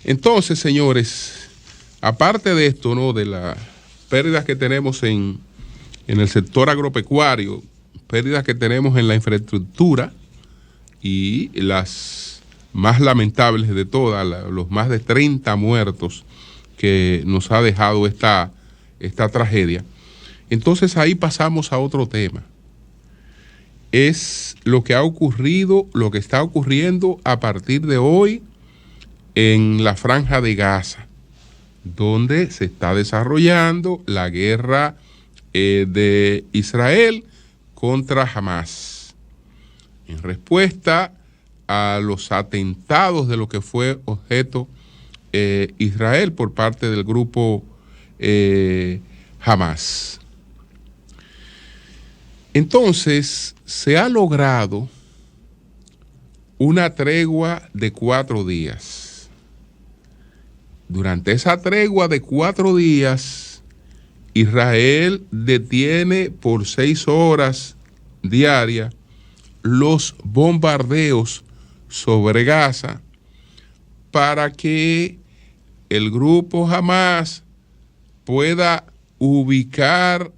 Entonces, señores, aparte de esto, ¿no?, de las pérdidas que tenemos en el sector agropecuario, pérdidas que tenemos en la infraestructura y las más lamentables de todas, los más de 30 muertos que nos ha dejado esta tragedia. Entonces ahí pasamos a otro tema. Es lo que ha ocurrido, lo que está ocurriendo a partir de hoy en la Franja de Gaza, donde se está desarrollando la guerra de Israel contra Hamás, en respuesta a los atentados de lo que fue objeto Israel por parte del grupo Hamás. Entonces, se ha logrado una tregua de 4 días. Durante esa tregua de 4 días, Israel detiene por 6 horas diarias los bombardeos sobre Gaza para que el grupo Hamás pueda ubicar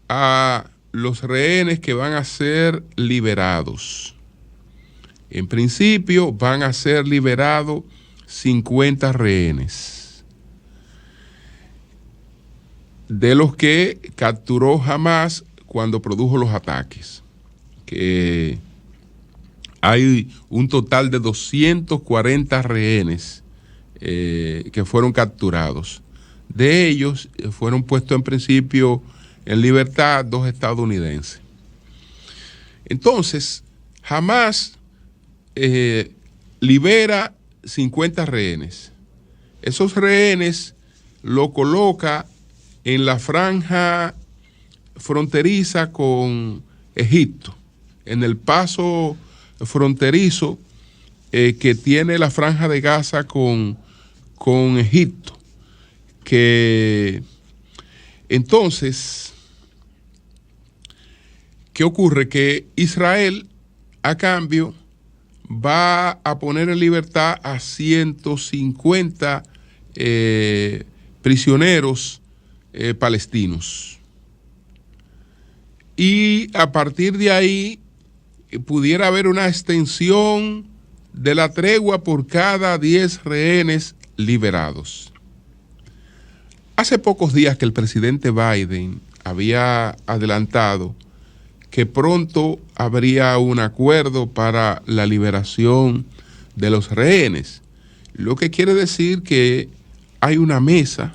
a los rehenes que van a ser liberados. En principio van a ser liberados 50 rehenes, de los que capturó Hamás cuando produjo los ataques, que hay un total de 240 rehenes que fueron capturados. De ellos fueron puestos en principio en libertad 2 estadounidenses. Entonces, Hamás libera 50 rehenes. Esos rehenes lo coloca en la franja fronteriza con Egipto, en el paso fronterizo que tiene la Franja de Gaza con Egipto. Que entonces, ¿qué ocurre? Que Israel, a cambio, va a poner en libertad a 150 prisioneros palestinos. Y a partir de ahí pudiera haber una extensión de la tregua por cada 10 rehenes liberados. Hace pocos días que el presidente Biden había adelantado que pronto habría un acuerdo para la liberación de los rehenes, lo que quiere decir que hay una mesa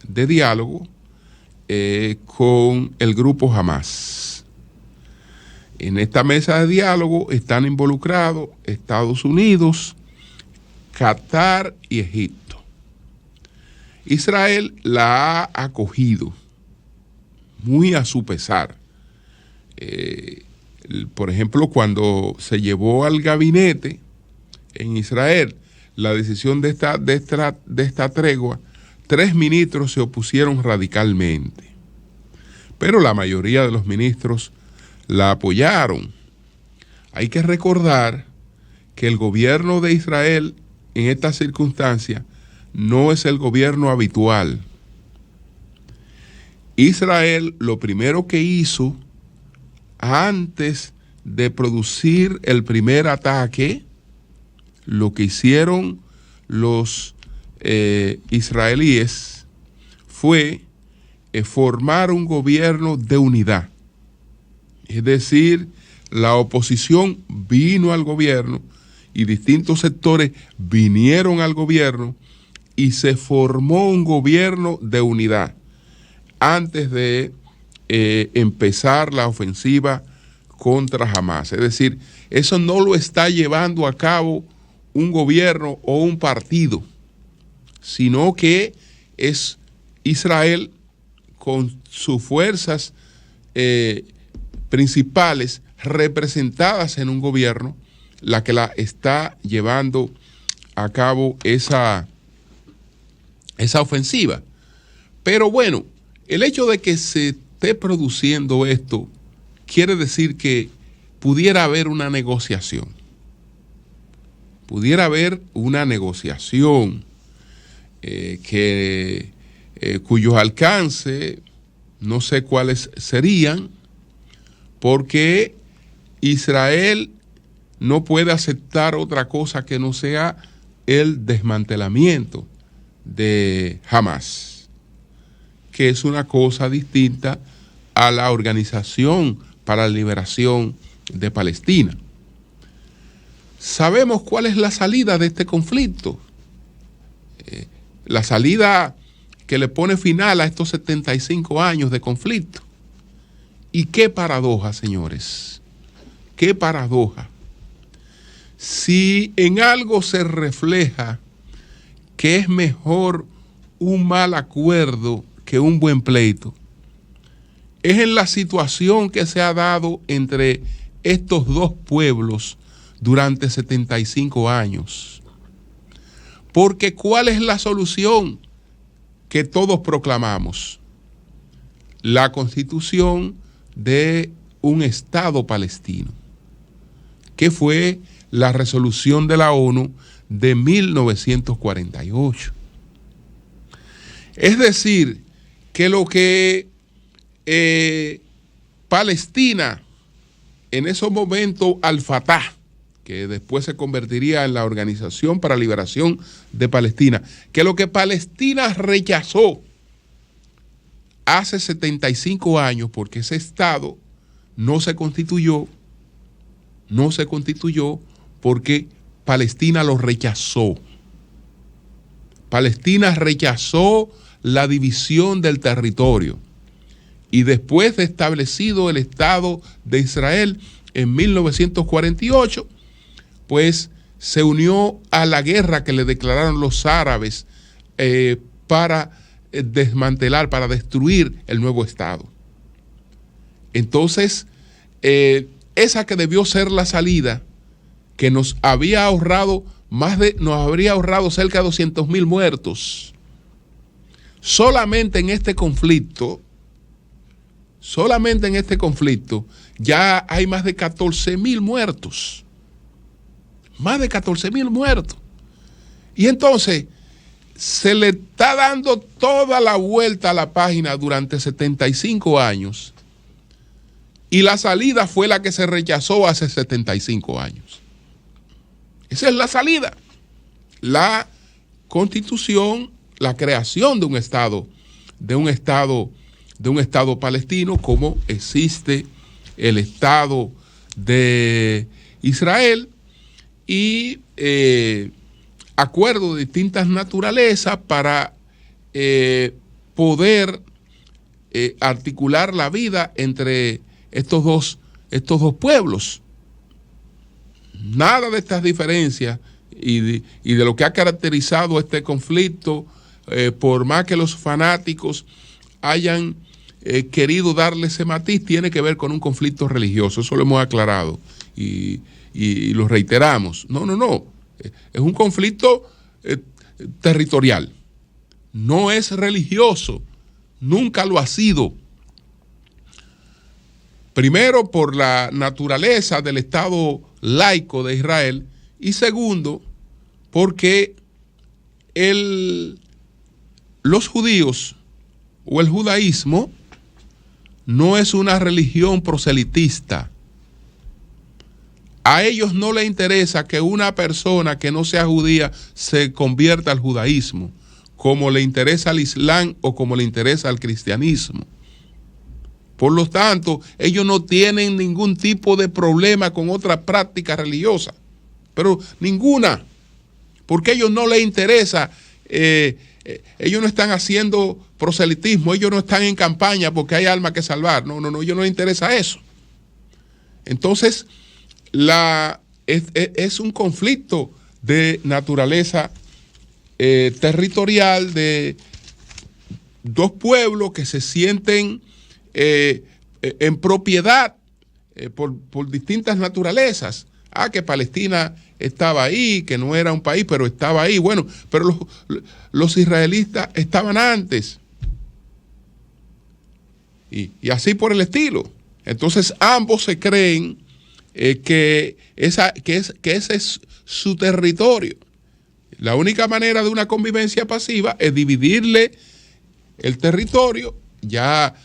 de diálogo con el grupo Hamás. En esta mesa de diálogo están involucrados Estados Unidos, Qatar y Egipto. Israel la ha acogido muy a su pesar. Por ejemplo, cuando se llevó al gabinete en Israel la decisión de esta tregua, 3 ministros se opusieron radicalmente, pero la mayoría de los ministros la apoyaron. Hay que recordar que el gobierno de Israel en estas circunstancias no es el gobierno habitual. Israel lo primero que hizo antes de producir el primer ataque, lo que hicieron los israelíes fue formar un gobierno de unidad. Es decir, la oposición vino al gobierno y distintos sectores vinieron al gobierno y se formó un gobierno de unidad antes de empezar la ofensiva contra Hamás. Es decir, eso no lo está llevando a cabo un gobierno o un partido, sino que es Israel con sus fuerzas principales representadas en un gobierno la que la está llevando a cabo esa ofensiva. Pero bueno, el hecho de que se esté produciendo esto quiere decir que pudiera haber una negociación. Pudiera haber una negociación cuyos alcances no sé cuáles serían, porque Israel no puede aceptar otra cosa que no sea el desmantelamiento de Hamás, que es una cosa distinta a la Organización para la Liberación de Palestina. Sabemos cuál es la salida de este conflicto. La salida que le pone final a estos 75 años de conflicto. Y qué paradoja, señores. Qué paradoja. Si en algo se refleja que es mejor un mal acuerdo que un buen pleito, es en la situación que se ha dado entre estos dos pueblos durante 75 años. Porque ¿cuál es la solución que todos proclamamos? La constitución de un Estado palestino, que fue la resolución de la ONU de 1948. Es decir, que lo que Palestina, en esos momentos Al-Fatah, que después se convertiría en la Organización para la Liberación de Palestina, que lo que Palestina rechazó hace 75 años, porque ese Estado no se constituyó porque Palestina lo rechazó. Palestina rechazó la división del territorio. Y después de establecido el Estado de Israel en 1948, pues se unió a la guerra que le declararon los árabes para desmantelar, para destruir el nuevo Estado. Entonces, esa que debió ser la salida, que nos había ahorrado nos habría ahorrado cerca de 200,000 muertos. Solamente en este conflicto ya hay más de 14,000 muertos. Más de 14,000 muertos. Y entonces se le está dando toda la vuelta a la página durante 75 años. Y la salida fue la que se rechazó hace 75 años. Esa es la salida. La constitución, la creación de un Estado palestino, como existe el Estado de Israel, y acuerdos de distintas naturalezas para poder articular la vida entre estos dos pueblos. Nada de estas diferencias y de lo que ha caracterizado este conflicto, por más que los fanáticos hayan querido darle ese matiz, tiene que ver con un conflicto religioso. Eso lo hemos aclarado y lo reiteramos. No. Es un conflicto territorial. No es religioso. Nunca lo ha sido. Primero, por la naturaleza del Estado laico de Israel, y segundo, porque los judíos o el judaísmo no es una religión proselitista. A ellos no les interesa que una persona que no sea judía se convierta al judaísmo, como le interesa al Islam o como le interesa al cristianismo. Por lo tanto, ellos no tienen ningún tipo de problema con otra práctica religiosa, pero ninguna, porque a ellos no les interesa, ellos no están haciendo proselitismo, ellos no están en campaña porque hay almas que salvar, no, a ellos no les interesa eso. Entonces, es un conflicto de naturaleza territorial de dos pueblos que se sienten en propiedad por distintas naturalezas. Que Palestina estaba ahí, que no era un país, pero estaba ahí. Bueno, pero los israelitas estaban antes. Y así por el estilo. Entonces ambos se creen que ese es su territorio. La única manera de una convivencia pasiva es dividirle el territorio. Ya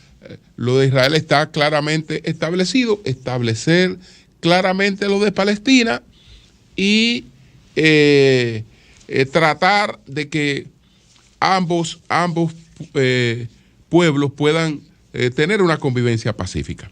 lo de Israel está claramente establecido, establecer claramente lo de Palestina y tratar de que ambos pueblos puedan tener una convivencia pacífica.